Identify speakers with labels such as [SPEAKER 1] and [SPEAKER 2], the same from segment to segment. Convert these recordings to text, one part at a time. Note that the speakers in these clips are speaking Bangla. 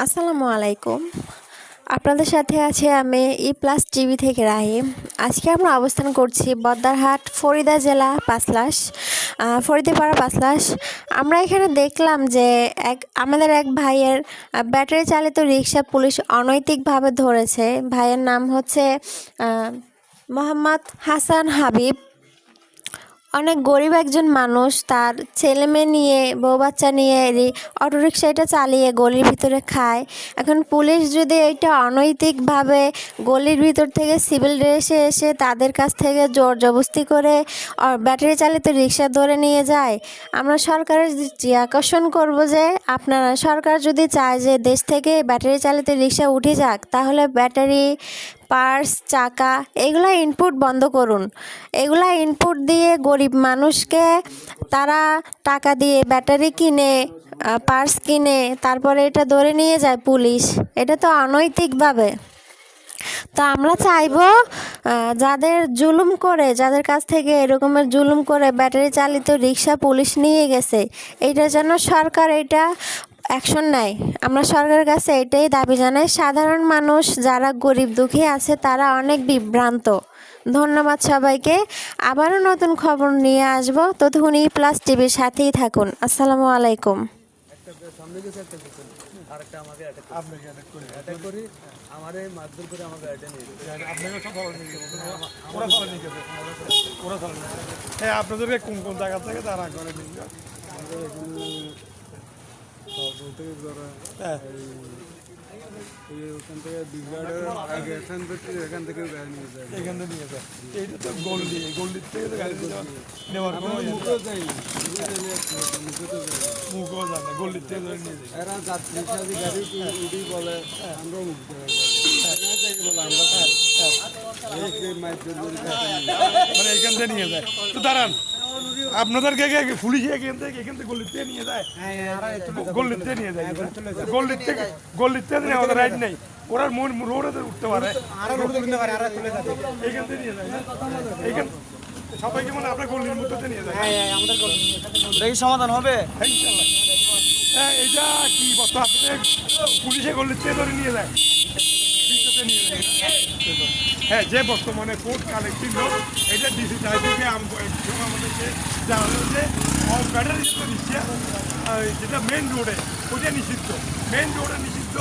[SPEAKER 1] আসসালামু আলাইকুম। আপনাদের সাথে আছি আমি প্লাস টিভি থেকে রাহিম। আজকে আমরা অবস্থান করছি বদ্দারহাট ফরিদা জেলা পাঁচলাশ ফরিদাপাড়া পাঁচলাশ। আমরা এখানে দেখলাম যে আমাদের এক ভাইয়ের ব্যাটারি চালিত রিক্সা পুলিশ অনৈতিকভাবে ধরেছে। ভাইয়ের নাম হচ্ছে মোহাম্মদ হাসান হাবিব। অনেক গরিব একজন মানুষ, তার ছেলে মেয়ে নিয়ে বউ বাচ্চা নিয়ে অটোরিকশা এটা চালিয়ে গলির ভিতরে খায়। এখন পুলিশ যদি এটা অনৈতিকভাবে গলির ভিতর থেকে সিভিল ড্রেসে এসে তাদের কাছ থেকে জোর জবরদস্তি করে ব্যাটারি চালিত রিক্সা ধরে নিয়ে যায়, আমরা সরকারের দৃষ্টি আকর্ষণ করব যে আপনারা সরকার যদি চায় যে দেশ থেকে ব্যাটারি চালিত রিক্সা উঠে যাক, তাহলে ব্যাটারি পার্স চাকা এগুলা ইনপুট বন্ধ করুন। এগুলা ইনপুট দিয়ে গরিব মানুষকে তারা টাকা দিয়ে ব্যাটারি কিনে পার্স কিনে তারপরে এটা ধরে নিয়ে যায় পুলিশ। এটা তো অনৈতিকভাবে। তো আমরা চাইবো যাদের জুলুম করে, যাদের কাছ থেকে এরকমের জুলুম করে ব্যাটারি চালিত রিক্সা পুলিশ নিয়ে গেছে, এইটা যেন সরকার এটা অ্যাকশন নেয়। আমরা সরকারের কাছে এটাই দাবি জানাই। সাধারণ মানুষ যারা গরিব দুঃখী আছে তারা অনেক বিভ্রান্ত। ধন্যবাদ সবাইকে। আবারও নতুন খবর নিয়ে আসবো। ততক্ষণ প্লাস টিভির সাথেই থাকুন। আসসালামু আলাইকুম।
[SPEAKER 2] আপনাদেরকে কোন কোন জায়গা থেকে তারা করে ওখান থেকে এখান থেকে নিয়ে যায়। এইটা তো গল্লির থেকে তো গাড়ি নেওয়ার কোনো মুখও যায় না, গল্লির থেকে নিয়ে যায়। এরা যাত্রী সাথে গাড়ি উঠি বলে আমরাও মুখ বলে আমরা মানে এখান থেকে নিয়ে যায়। তো দাঁড়ান, আপনাদেরকে পুলিশ এখান থেকে গল্লির থেকে নিয়ে যায়, গল্লির থেকে নিয়ে যায়, গল্লির থেকে নেওয়া রাইট নেই। ওরা রোডে উঠতে পারে, এইখান থেকে নিয়ে যায়। এইখান সবাইকে মানে আপনার গল্লির মধ্যে নিয়ে যায়।
[SPEAKER 3] সমাধান হবে।
[SPEAKER 2] হ্যাঁ, এটা কি বলতো, আপনাদের পুলিশে গল্লির থেকে ধরে নিয়ে যায়, হ্যাঁ, যে বর্তমানে কোর্ট কালেক্টিভ লোক এটা ডিসি সাহেবকে আমাদেরকে জানানো যে ব্যাটারি রিক্সা যেটা মেন রোডে ওইটা নিষিদ্ধ, মেন রোডে নিষিদ্ধ।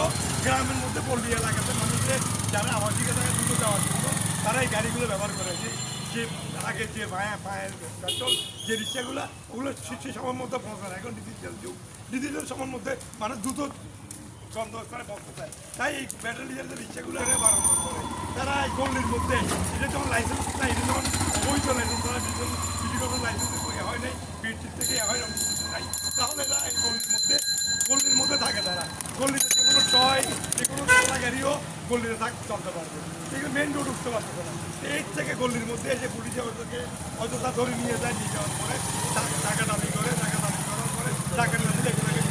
[SPEAKER 2] গ্রামের মধ্যে পল্লী এলাকাতে মানুষের যারা আবাসিক এলাকায় দ্রুত যাওয়ার জন্য তারা এই গাড়িগুলো ব্যবহার করে। যে আগে যে পায়ের পেট্রোল যে রিক্সাগুলো ওগুলো সে সময়ের মধ্যে পৌঁছায়। এখন ডিজিটাল সময়ের মধ্যে মানুষ দ্রুত করে বলতে চায়, তাই এই ব্যাটারি রিক্সাগুলো বারণ করে। তারা এই গল্লির মধ্যে এটা যখন লাইসেন্স না, এটা যখন অবৈধ লাইসেন্স, তারা বিধিগত লাইসেন্স হয় নাই, বিএসটির থেকে হয় নাই, তাহলে এরা এই গল্লির মধ্যে থাকে। তারা গল্লিতে যে কোনো টয়, যে কোনো চলা গাড়িও গল্লিতে চলতে পারবে, এগুলো মেন রোড উঠতে পারবে না। এর থেকে গল্লির মধ্যে এসে পুলিশে ওদেরকে অযথা ধরে নিয়ে যায়, নিয়ে যাওয়ার পরে টাকা দাবি করার পরে টাকা নিয়ে দিলে এগুলোকে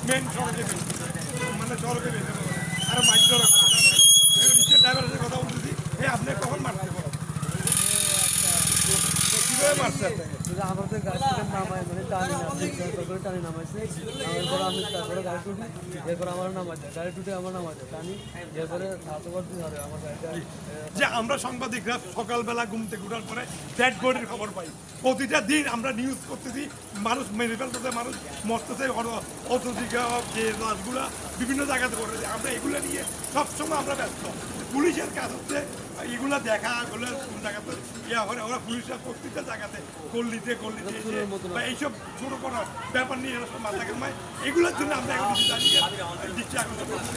[SPEAKER 2] মেন সড়কে মানে সড়কে বেঁধে দেবে। আর মাইক রিক্সার ড্রাইভারের সাথে কথা বলতেছি, আপনি কখন মারতে পারেন, কীভাবে মারছে আপনাকে?
[SPEAKER 3] আমাদের গাড়ি থেকে নামায় মানে টানি নামাইছে, এরপর আমি তারপরে গাড়ি টুটি, এরপর আমার নামাই যায়, গাড়ি টুটে আমার নামাই যায় টানি, এরপরে আমার গাড়িটা।
[SPEAKER 2] যে আমরা সাংবাদিকরা সকালবেলা ঘুম থেকে উঠার পরে ডেড বডির খবর পাই, প্রতিটা দিন আমরা নিউজ করতেছি, মানুষ মেরে ফেলতেছে, মানুষ মরতেছে, অতদিকে যে লাশগুলা বিভিন্ন জায়গাতে করতেছে। আমরা এগুলো নিয়ে সবসময় আমরা ব্যস্ত। পুলিশের কাজ হচ্ছে এগুলো দেখা, ওগুলো কোন জায়গাতে ইয়া হয়, ওরা পুলিশের প্রত্যেকটা জায়গাতে গল্লিতে বা এইসব ছোটো কোনো ব্যাপার নিয়ে মাথা ঘামায়। এগুলোর জন্য আমরা এখন দৃষ্টি আকর্ষণ করছি,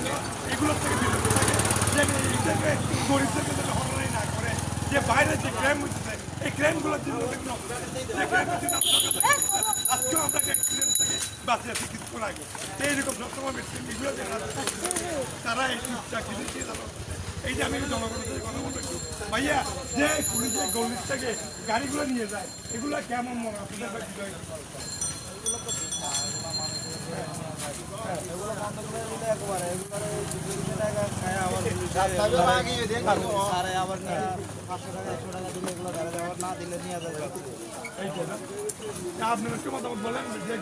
[SPEAKER 2] এগুলোর থেকে বিরত থাকে, যে এইটাকে গরিবদেরকে যেন হরাই না করে, যে বাইরে যে ক্রাইম হচ্ছে এই ক্রাইমগুলোর জন্য আজকেও আমরা এক্সপিরিয়েন্স থেকে বাঁচিয়ে আছি কিছুক্ষণ আগে। এইরকম সবসময় এগুলো তারা এই চাকরি দিয়ে এই যে আমি জনগণের সাথে কথা বলতে ভাইয়া, যে পুলিশের গল্লির থেকে গাড়িগুলো নিয়ে যায়, এগুলো কেমন মনে আপনাদের? আপনার একটু মতামত বলেন যে